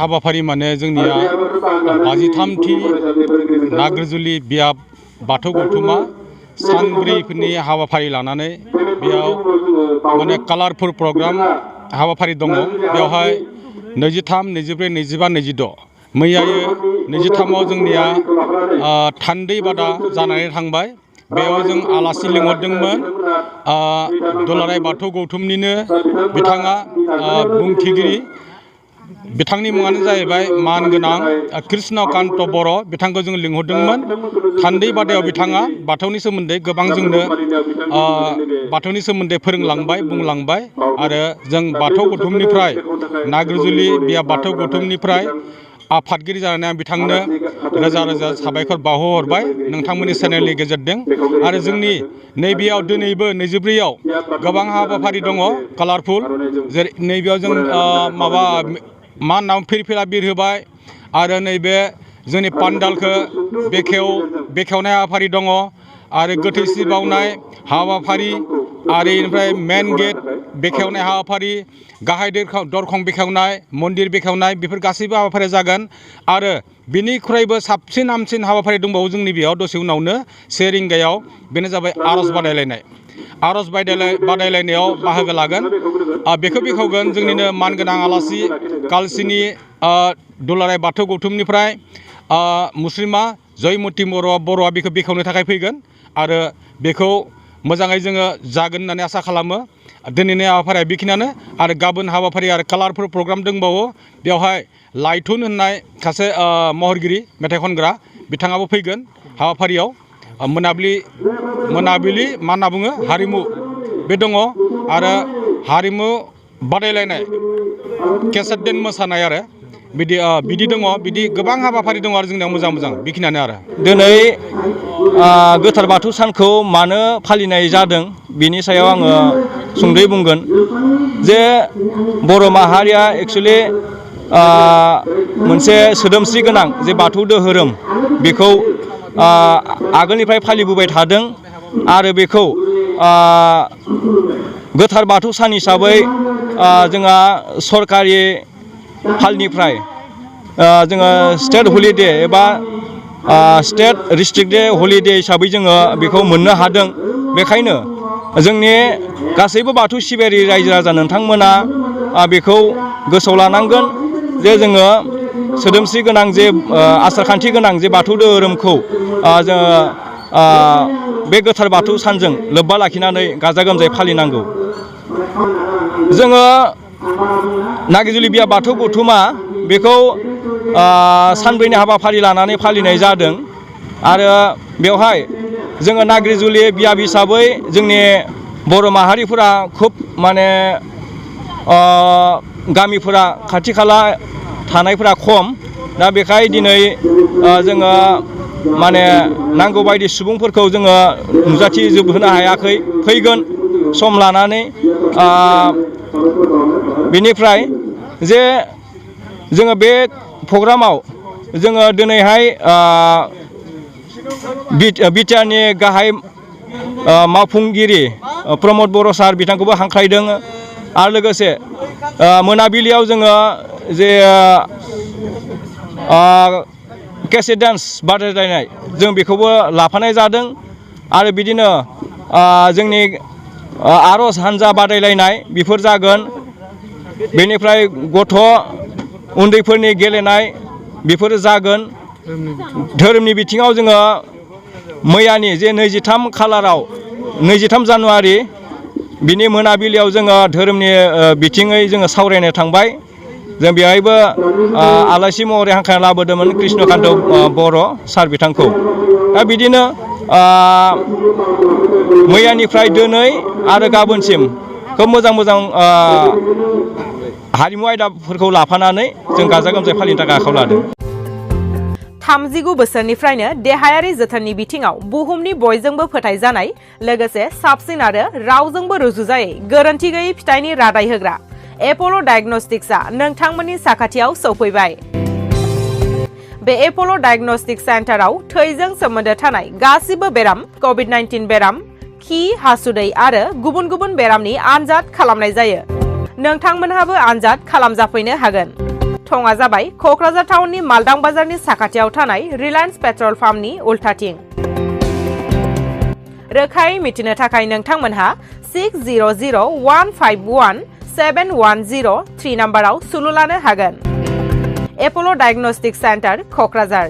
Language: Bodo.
हाबाफारि माने जोंनिया 53थि नाग्रिजुलि बियाब बाथौ गौथुमा सानब्रैफोरनि हाबाफारि लानानै बेयाव माने कालारफुल प्रग्राम हाबाफारि दङ। बेवहाय 23, 24, 25, 26 मैयायो 23आव जोंनिया थान्दै बादा जानानै थांबाय। बेयाव जों आलासि लिंहरदोंमोन दुलाराय बाथौ गौथुमनिनो बिथाङा बुंथिगिरि। बिथांनि मुङानो जाहैबाय मानगोनां कृष्णकान्त बर'। बिथांखौ जों लिंहरदोंमोन। थान्दै बादायाव बिथाङा बाथौनि सोमोन्दै गोबां जोंनो बाथौनि सोमोन्दै फोरोंलांबाय, बुंलांबाय। आरो जों बाथौ गौथुमनिफ्राय नाग्रिजुलि बियाब बाथौ गौथुमनिफ्राय आफादगिरि जानानै आं बिथांनो रोजा रोजा साबायखर बावहरबाय नोंथांमोननि चेनेलनि गेजेरजों। आरो जोंनि नैबेयाव दिनैबो 24आव गोबां हाबाफारि दङ कालारफुल। जेरै नैबेयाव जों माबा मा होनना फिरफिला बिरहोबाय आरो नैबे जोंनि पान्डालखौ बेखेवनाय हाबाफारि दङ आरो गोथैसि बावनाय हाबाफारि आरो इनिफ्राय मेन गेट बेखेवनाय हाबाफारि, गाहाय दरखं बेखेवनाय, मन्दिर बेखेवनाय, बेफोर गासैबो हाबाफारिया जागोन। आरो बिनिख्रुइबो साबसिन हामसिन हाबाफारि दंबावो जोंनि बेयाव दसे उनावनो 1 रिंगायाव। बेनो जाबाय आर'ज बादायलायनाय। आर'ज बादायलायनायाव बाहागो लागोन। बेखौ बेखेवगोन जोंनिनो मानगोनां आलासि कालसिनि दुलाराय बाथौ गौथुमनिफ्राय मुस्लिमा जयमति बर'आ बेखौ बेखेवनो थाखाय फैगोन। आरो बेखौ मोजाङै जोङो जागोन होननानै आसा खालामो। दिनैनि हाबाफारिया बेखिनियानो। आरो गाबोन हाबाफारि आरो कालारफुल प्रग्राम दंबावो। बेवहाय लाइथुन होननाय सासे महरगिरि, मेथाइ खनग्रा, बिथाङाबो फैगोन हाबाफारियाव। मोनाबिलि मा होनना बुङो हारिमु बे दङ। आरो हारिमु बादायलायनाय, केसेट देन मोसानाय आरो बिदि दङ। बिदि गोबां हाबाफारि दङ आरो जोंनियाव मोजां मोजां। बेखिनियानो आरो दिनै गोथार बाथौ सानखौ मानो फालिनाय जादों बिनि सायाव आङो सुंद'यै बुंगोन जे बर' माहारिया एक्सुवेलि मोनसे सोदोमस्रि गोनां जे बाथौ धोरोम बेखौ आगोलनिफ्राय फालिबोबाय थादों। आरो बेखौ गोथार बाथौ सान हिसाबै जोंहा सरकारि फालनिफ्राय जोङो स्टेट हलिडे एबा स्टेट डिस्ट्रिक्ट हलिडे हिसाबै जोङो बेखौ मोननो हादों। बेखायनो जोंनि गासैबो बाथौ सिबियारि रायजो राजा नोंथांमोना बेखौ गोसोआव लानांगोन जे जोङो सोदोमस्रि गोनां जे आसारखान्थि गोनां जे बाथौ धोरोमखौ जोङो बे गोथार बाथौ सानजों लोब्बा लाखिनानै गाजा गोमजायै फालिनांगौ। जोङो नाग्रिजुलि बियाब बाथौ गौथुमा बेखौ सानब्रैनि हाबाफारि लानानै फालिनाय जादों। आरो बेवहाय जोङो नाग्रिजुलि बियाब हिसाबै जोंनि बर' माहारिफोरा खुब माने गामिफोरा खाथि खाला थानायफोरा खम। दा बेखाय दिनै जोङो माने नांगौ बायदि सुबुंफोरखौ जोङो नुजाथिजोबहोनो हायाखै। फैगोन सम लानानै बेनिफ्राय जे जोङो बे प्रग्रामाव जोङो दिनैहाय बिटिआरनि गाहाय मावफुंगिरि प्रमद बर' सार बिथांखौबो हांख्रायदों। आरो लोगोसे मोनाबिलियाव जोङो जे केसेट डान्स बादायलायनाय जों बेखौबो लाफानाय जादों। आरो बिदिनो जोंनि आर'ज हान्जा बादायलायनाय बेफोर जागोन। बेनिफ्राय गथ' उन्दैफोरनि गेलेनाय बेफोरो जागोन। धोरोमनि बिथिङाव जोङो मैयानि जे 23 जानुवारि बिनि मोनाबिलियाव जोङो धोरोमनि बिथिङै जोङो सावरायनो थांबाय। जों बेवहायबो आलासि महरै हांख्रायना लाबोदोंमोन कृष्णकान्त बर' सार बिथांखौ। दा बिदिनो मैयानिफ्राय दिनै आरो गाबोनसिम खोब मोजां हारिमु आयदाफोरखौ लाफानानै जों गाजा गोमजायै फालिनो थाखाय आखायाव लादों। 39 बोसोरनिफ्रायनो देहायारि जोथोननि बिथिङाव बुहुमनि बयजोंबो फोथायजानाय लोगोसे साबसिन आरो रावजोंबो रुजुजायै गोरोन्थि गैयै फिथाइनि रादाय होग्रा एप'ल' डायग्नोस्टिक्सआ नोंथांमोननि साखाथियाव सौफैबाय। बे एप'ल' डायग्नोस्टिक सेन्टाराव थैजों सोमोन्दो थानाय गासिबो बेराम, कभिड-19 बेराम, खि, हासुदै आरो गुबुन गुबुन बेरामनि आनजाद खालामनाय जायो। नोंथांमोनहाबो आनजाद खालामजाफैनो हागोन। थङा जाबाय क'क्राझार टाउननि मालदां बाजारनि साखाथियाव थानाय रिलायन्स पेट्रल पाम्पनि उल्थाथिं। रोखायै मिथिनो थाखाय नोंथांमोनहा 6001517103 नाम्बाराव सुलु लानो हागोन। एप'ल' डायग्नोस्टिक सेन्टार क'क्राझार।